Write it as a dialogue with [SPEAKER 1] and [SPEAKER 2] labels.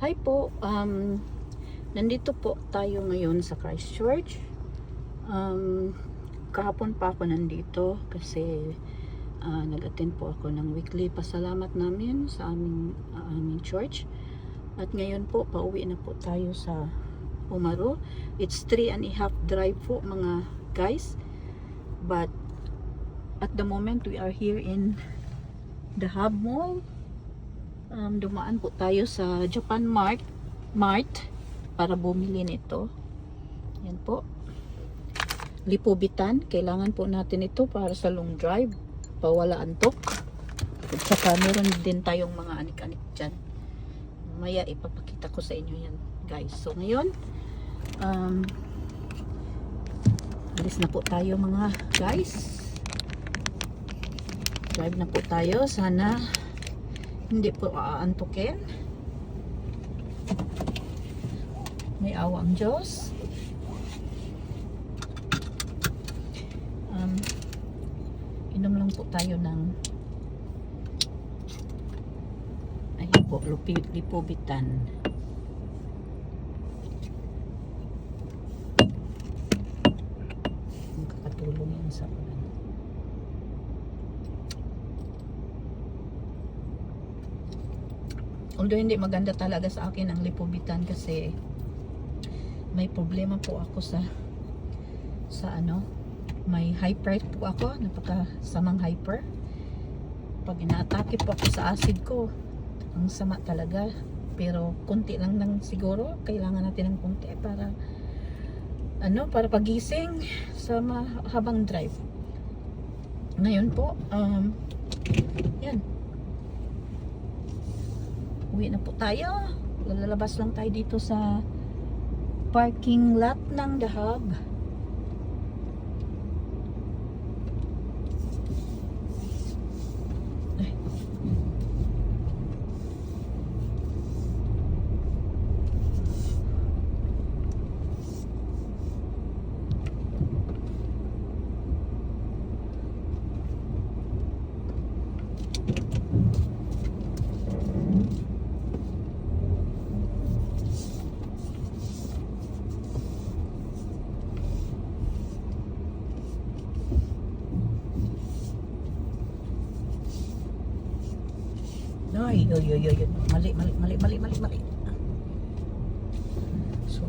[SPEAKER 1] Hi po, nandito po tayo ngayon sa Christchurch. Kahapon pa ako nandito kasi nag-attend po ako ng weekly pasalamat namin sa aming church. At ngayon po, pauwi na po tayo sa Umaro. It's 3.5 drive po mga guys. But at the moment, we are here in the Hub Mall. Dumaan po tayo sa Japan Mart para bumili nito. Yan po. Lipobitan. Kailangan po natin ito para sa long drive. Pawala antok. At saka meron din tayong mga anik-anik dyan. Maya ipapakita ko sa inyo yan guys. So ngayon, alis na po tayo mga guys. Drive na po tayo. Sana hindi po aantukin. May awa ang Diyos. Inom lang po tayo ng ayun po, lipobitan. Makakatulong yan sa although hindi maganda talaga sa akin ang lipobitan kasi may problema po ako sa may hyper po ako, napakasamang hyper. Pag inaatake po ako sa acid ko, ang sama talaga. Pero konti lang siguro, kailangan natin ng konti para para pagising sa mahabang drive. Ngayon po, yan. Uwi na po tayo. Lalabas lang tayo dito sa parking lot ng The Hub. Ay, mali. So,